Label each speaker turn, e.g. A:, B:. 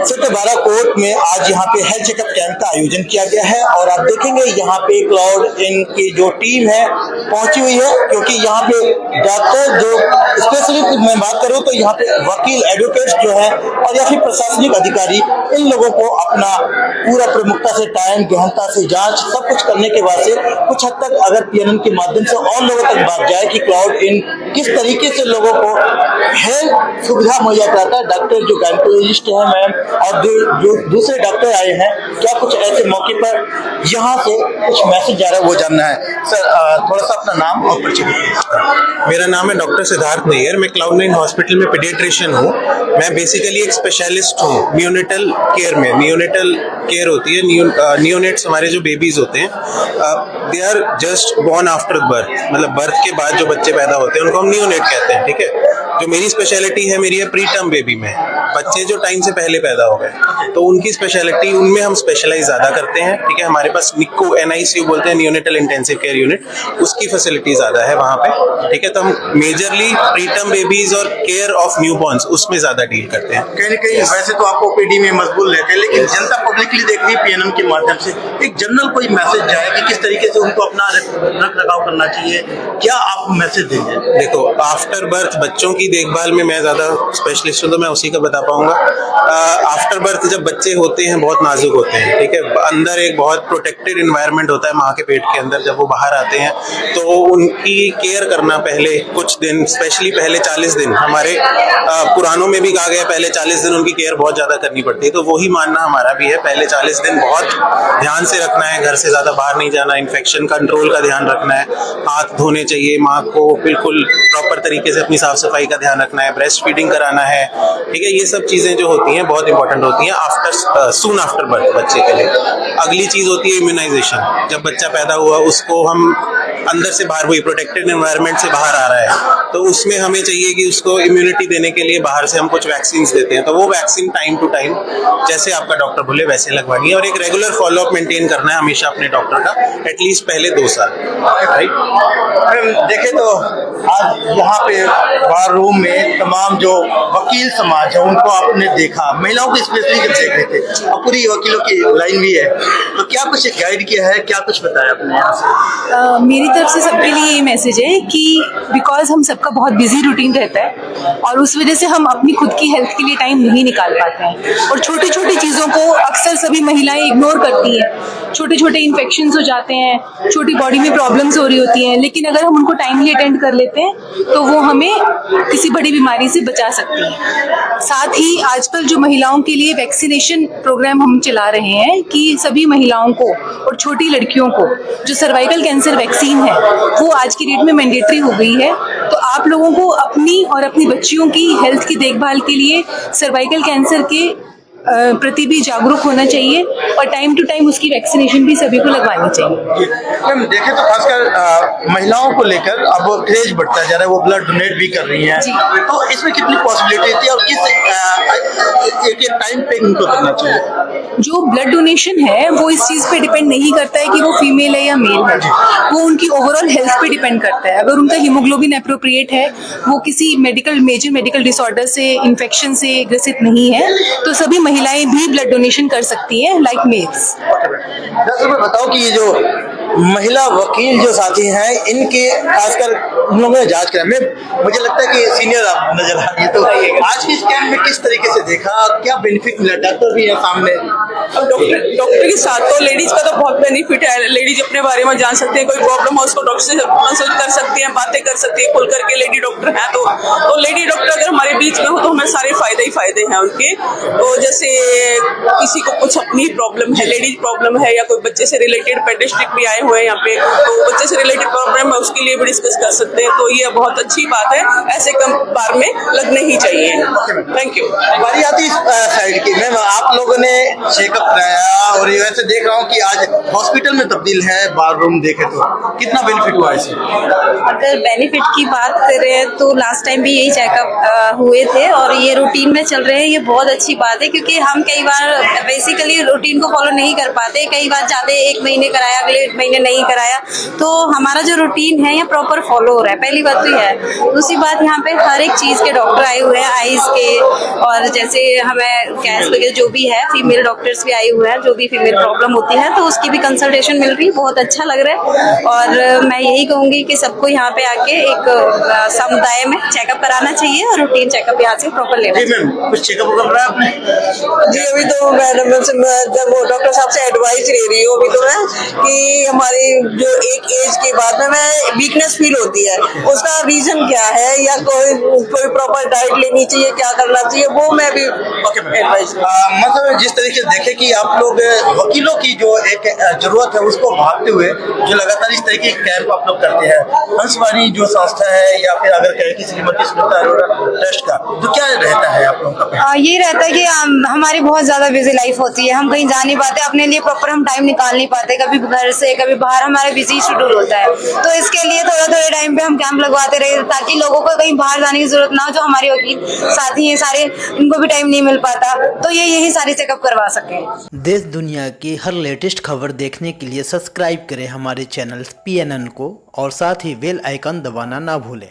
A: सत्यबारा court में आज यहाँ पे हेल्थ चेकअप कैंप का आयोजन किया गया है और आप देखेंगे यहाँ पे क्लाउड इन की जो टीम है पहुंची हुई है, क्योंकि यहाँ पे डॉक्टर जो स्पेशली मैं बात करूँ तो यहाँ पे वकील एडवोकेट्स जो है और या फिर प्रशासनिक अधिकारी, इन लोगों को अपना पूरा प्रमुखता से टाइम, गहनता से जांच सब कुछ करने के बाद से कुछ हद तक अगर पीएनएम के माध्यम से और लोगों तक बात जाए कि क्लाउड इन किस तरीके से लोगों को हेल्थ सुविधा मुहैया कराता है। डॉक्टर जो गायनेकोलॉजिस्ट है मैम और जो दूसरे डॉक्टर आए हैं, क्या कुछ ऐसे मौके पर यहाँ से कुछ मैसेज जा रहा है वो जानना है। सर थोड़ा सा अपना नाम और परिचय।
B: मेरा नाम है डॉक्टर सिद्धार्थ नैयर। मैं क्लाउड9 हॉस्पिटल में पीडियाट्रिशियन हूँ। मैं बेसिकली एक स्पेशलिस्ट हूँ नियोनेटल केयर में। नियोनेटल केयर होती है, नियोनेट्स हमारे जो बेबीज होते हैं, they are just born after birth, मतलब बर्थ के बाद जो बच्चे पैदा होते हैं उनको हम नियोनेट कहते हैं। ठीक है, जो मेरी स्पेशलिटी है मेरी है प्री टर्म बेबी में, बच्चे जो टाइम से पहले पैदा हो गए, तो उनकी स्पेशलिटी उनमें हम स्पेशलाइज ज्यादा करते हैं। ठीक है, हमारे पास निको NICU बोलते हैं, नियोनेटल इंटेंसिव केयर यूनिट, उसकी फैसिलिटी ज्यादा है वहाँ पे। ठीक है, तो हम मेजरली प्री टर्म बेबीज और केयर ऑफ न्यूबॉर्न्स उसमें ज्यादा डील करते हैं।
A: कहीं ना कहीं वैसे तो आप ओपीडी में मशगूल रहते हैं, लेकिन जनता पब्लिकली देख रही है पीएनएम के माध्यम से, एक जनरल कोई मैसेज जाए कि किस तरीके से उनको अपना रख रखाव करना चाहिए, क्या आप मैसेज देंगे?
B: देखो, आफ्टर बर्थ बच्चों की देखभाल में मैं ज्यादा स्पेशलिस्ट हूँ तो मैं उसी का बता पाऊंगा। आफ्टर बर्थ जब बच्चे होते हैं बहुत नाजुक होते हैं। ठीक है, अंदर एक बहुत प्रोटेक्टेड एनवायरनमेंट होता है माँ के पेट के अंदर। जब वो बाहर आते हैं तो उनकी केयर करना पहले कुछ दिन, स्पेशली पहले 40 दिन, हमारे पुरानों में भी कहा गया पहले 40 दिन उनकी केयर बहुत ज्यादा करनी पड़ती है, तो वही मानना हमारा भी है। पहले 40 दिन बहुत ध्यान से रखना है, घर से ज्यादा बाहर नहीं जाना, इन्फेक्शन कंट्रोल का ध्यान रखना है, हाथ धोने चाहिए, माँ को बिल्कुल प्रॉपर तरीके से अपनी साफ सफाई का ध्यान रखना है, ब्रेस्ट फीडिंग कराना है। ठीक है, ये सब चीजें जो होती हैं बहुत इंपॉर्टेंट होती हैं सून आफ्टर बर्थ बच्चे के लिए। अगली चीज होती है इम्यूनाइजेशन। जब बच्चा पैदा हुआ उसको हम अंदर से बाहर, वही प्रोटेक्टेड एनवायरनमेंट से बाहर आ रहा है, तो उसमें हमें चाहिए कि उसको इम्यूनिटी देने के लिए बाहर से हम कुछ वैक्सीन देते हैं, तो वो वैक्सीन टाइम टू टाइम जैसे आपका डॉक्टर बोले वैसे लगवानी है और एक रेगुलर फॉलोअप मेंटेन करना है हमेशा अपने डॉक्टर का, एटलीस्ट पहले 2 साल।
A: देखे तो आज यहाँ पे बार रूम में तमाम जो वकील समाज है उनको आपने देखा, महिलाओं को स्पेशली जब देख रहे थे, और पूरी वकीलों की लाइन भी है, तो क्या कुछ गाइड किया है, क्या कुछ बताया आपने यहाँ से?
C: मेरी तरफ से सबके लिए ये मैसेज है कि बिकॉज हम सबका बहुत बिजी रूटीन रहता है और उस वजह से हम अपनी खुद की हेल्थ के लिए टाइम नहीं निकाल पाते हैं और छोटी छोटी चीज़ों को अक्सर सभी महिलाएं इग्नोर करती हैं। छोटे छोटे इन्फेक्शंस हो जाते हैं, छोटी बॉडी में प्रॉब्लम्स हो रही होती हैं, लेकिन अगर हम उनको टाइमली अटेंड कर लेते हैं तो वो हमें किसी बड़ी बीमारी से बचा सकती हैं। साथ ही आजकल जो महिलाओं के लिए वैक्सीनेशन प्रोग्राम हम चला रहे हैं कि सभी महिलाओं को और छोटी लड़कियों को जो सर्वाइकल कैंसर वैक्सीन है वो आज की डेट में मैंडेटरी हो गई है। तो आप लोगों को अपनी और अपनी बच्चियों की हेल्थ की देखभाल के लिए सर्वाइकल कैंसर के प्रति भी जागरूक होना चाहिए और टाइम टू टाइम उसकी वैक्सीनेशन भी सभी को लगवानी चाहिए।
A: मैम देखें तो खासकर महिलाओं को लेकर अब क्रेज बढ़ता जा रहा है, वो ब्लड डोनेट भी कर रही हैं, तो इसमें कितनी पॉसिबिलिटी थी और किस एक टाइम पे उनको करना चाहिए?
C: जो ब्लड डोनेशन है वो इस चीज़ पे डिपेंड नहीं करता है कि वो फीमेल है या मेल है, वो उनकी ओवरऑल हेल्थ पे डिपेंड करता है। अगर उनका हीमोग्लोबिन एप्रोप्रिएट है, वो किसी मेजर मेडिकल डिसऑर्डर से, इन्फेक्शन से ग्रसित नहीं है, तो सभी महिलाएं भी ब्लड डोनेशन कर सकती हैं लाइक मेल्स।
A: दरअसल मैं बताऊं कि ये जो महिला वकील जो साथी हैं इनके खासकर उन लोगों ने जांच करा, मुझे लगता है कि सीनियर आप नजर आ रही है, तो आज के इस कैंप में किस तरीके से देखा, क्या बेनिफिट मिला? डॉक्टर भी है सामने,
D: डॉक्टर के साथ तो लेडीज का तो बहुत बेनिफिट है। लेडीज अपने बारे में जान सकते हैं, कोई प्रॉब्लम हो उसको डॉक्टर से कंसल्ट कर सकती हैं, बातें कर सकती है खुल करके। लेडी डॉक्टर है तो लेडी डॉक्टर अगर हमारे बीच में हो तो हमें सारे फायदे ही फायदे हैं उनके। तो जैसे किसी को कुछ अपनी प्रॉब्लम है, लेडीज प्रॉब्लम है, या कोई बच्चे से रिलेटेड पेडियाट्रिक भी आए हुए हैं यहाँ पे, तो बच्चे से रिलेटेड प्रॉब्लम है उसके लिए भी डिस्कस कर सकते हैं। तो ये बहुत अच्छी बात है, ऐसे कम बार में लगने ही चाहिए। Thank you.
A: बारी आती इस साइड की, मैम आप लोगों ने चेकअप कराया और ये वैसे देख रहा हूँ कि आज हॉस्पिटल में तब्दील है बार रूम, देखे तो कितना बेनिफिट हुआ इससे?
E: अगर बेनिफिट की बात करें तो लास्ट टाइम भी यही चेकअप हुए थे और ये रूटीन में चल रहे हैं, ये बहुत अच्छी बात है क्योंकि हम कई बार बेसिकली रूटीन को फॉलो नहीं कर पाते। कई बार जाते 1 महीने कराया, अगले महीने ने नहीं कराया। तो हमारा जो रूटीन है ये प्रॉपर फॉलो हो रहा है, पहली बात तो ये है। दूसरी बात, यहाँ पे हर एक चीज के डॉक्टर आए हुए हैं, आईज के, और जैसे हमें कैश वगैरह जो भी है, फीमेल डॉक्टर्स भी आए हुए हैं, जो भी फीमेल प्रॉब्लम होती है तो उसकी भी कंसल्टेशन मिल रही है, बहुत अच्छा लग रहा है। और मैं यही कहूंगी कि सबको यहाँ पे आके एक समुदाय में चेकअप कराना चाहिए और रूटीन चेकअप यहाँ से प्रॉपर लेना चाहिए।
A: मैम कुछ चेकअप वगैरह आपने?
F: जी अभी तो मैडम जब वो डॉक्टर साहब से एडवाइस ले रही हूँ अभी तो मैं, कि हमारी जो एक एज के बाद में वीकनेस फील होती है, उसका रीजन क्या है, या कोई प्रॉपर डाइट लेनी चाहिए, क्या करना चाहिए, वो मैं भी एडवाइस।
A: मतलब जिस तरीके से देखे कि आप लोग वकीलों की जो एक जरूरत है उसको भागते हुए जो लगातार इस तरीके के कैंप आप लोग करते हैं, हंसवाणी जो संस्था है या फिर अगर कहें कि श्रीमती सुनीता अरोड़ा ट्रस्ट का, तो क्या रहता है आप लोगों का?
G: ये रहता है कि हमारी बहुत ज्यादा बिजी लाइफ होती है, हम कहीं जा नहीं पाते, अपने लिए प्रॉपर हम टाइम निकाल नहीं पाते, कभी घर से कभी बाहर, हमारा बिजी शेड्यूल होता है। तो इसके लिए थोड़ा थोड़े टाइम पे हम कैंप लगवाते रहे ताकि लोगों को कहीं बाहर जाने की जरूरत ना हो। जो हमारे वकील साथी हैं सारे, इनको भी टाइम नहीं मिल पाता, तो ये यही सारी चेकअप करवा सके।
H: देश दुनिया की हर लेटेस्ट खबर देखने के लिए सब्सक्राइब करें हमारे चैनल PNN को और साथ ही बेल आइकन दबाना ना भूलें।